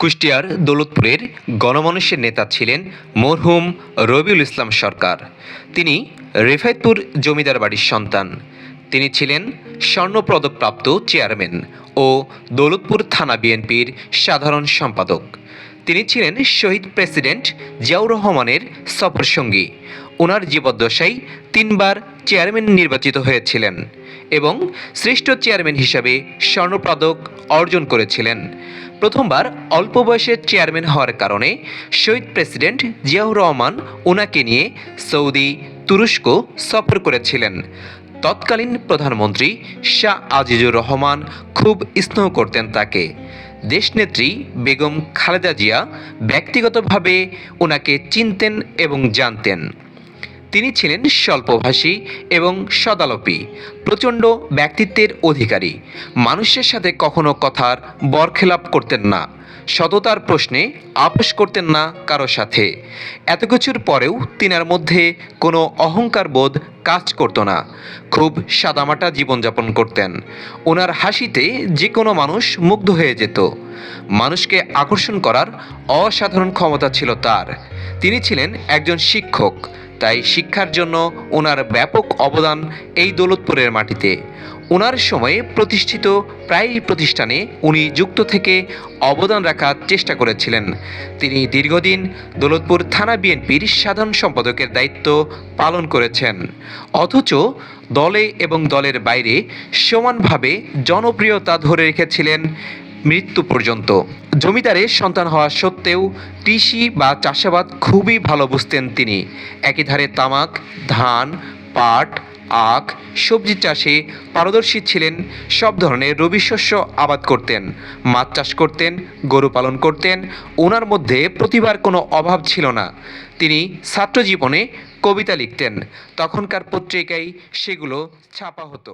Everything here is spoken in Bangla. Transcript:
কুষ্টিয়ার দৌলতপুরের গণমানুষের নেতা ছিলেন মরহুম রবিউল ইসলাম সরকার। তিনি রেফায়েতপুর জমিদার বাড়ির সন্তান। তিনি ছিলেন স্বর্ণপদকপ্রাপ্ত চেয়ারম্যান ও দৌলতপুর থানা বিএনপির সাধারণ সম্পাদক। তিনি ছিলেন শহীদ প্রেসিডেন্ট জিয়াউর রহমানের সফরসঙ্গী। ওনার জীবদ্দশায় তিনবার চেয়ারম্যান নির্বাচিত হয়েছিলেন এবং শ্রেষ্ঠ চেয়ারম্যান হিসাবে স্বর্ণপদক অর্জন করেছিলেন। প্রথমবার অল্প বয়সে চেয়ারম্যান হওয়ার কারণে শহীদ প্রেসিডেন্ট জিয়াউর রহমান ওনাকে নিয়ে সৌদি, তুরস্ক সফর করেছিলেন। তৎকালীন প্রধানমন্ত্রী শাহ আজিজুর রহমান খুব স্নেহ করতেন তাকে। দেশনেত্রী বেগম খালেদা জিয়া ব্যক্তিগতভাবে ওনাকে চিনতেন এবং জানতেন। তিনি ছিলেন স্বল্পভাষী এবং সদালাপী, প্রচণ্ড ব্যক্তিত্বের অধিকারী। মানুষের সাথে কখনো কথার বরখেলাপ করতেন না, সততার প্রশ্নে আপোষ করতেন না কারো সাথে। এত কিছুর পরেও তিনার মধ্যে কোনো অহংকার বোধ কাজ করতো না। খুব সাদামাটা জীবনযাপন করতেন। ওনার হাসিতে যে কোনো মানুষ মুগ্ধ হয়ে যেত। মানুষকে আকর্ষণ করার অসাধারণ ক্ষমতা ছিল তার। তিনি ছিলেন একজন শিক্ষক, তাই শিক্ষার জন্য ওনার ব্যাপক অবদান এই দৌলতপুরের মাটিতে। ওনার সময়ে প্রতিষ্ঠিত প্রায় প্রতিষ্ঠানে উনি যুক্ত থেকে অবদান রাখার চেষ্টা করেছিলেন। তিনি দীর্ঘদিন দৌলতপুর থানা বিএনপির সাধারণ সম্পাদকের দায়িত্ব পালন করেছেন, অথচ দলে এবং দলের বাইরে সমানভাবে জনপ্রিয়তা ধরে রেখেছিলেন মৃত্যু পর্যন্ত। জমিদারের সন্তান হওয়া সত্ত্বেও কৃষি বা চাষাবাদ খুবই ভালো বুঝতেন তিনি। একই ধারে তামাক, ধান, পাট, আখ, সবজি চাষে পারদর্শী ছিলেন। সব ধরনের রবি শস্য আবাদ করতেন, মাছ চাষ করতেন, গরু পালন করতেন। ওনার মধ্যে প্রতিভার কোনো অভাব ছিল না। তিনি ছাত্র জীবনে কবিতা লিখতেন, তখনকার পত্রিকায় সেগুলো ছাপা হতো।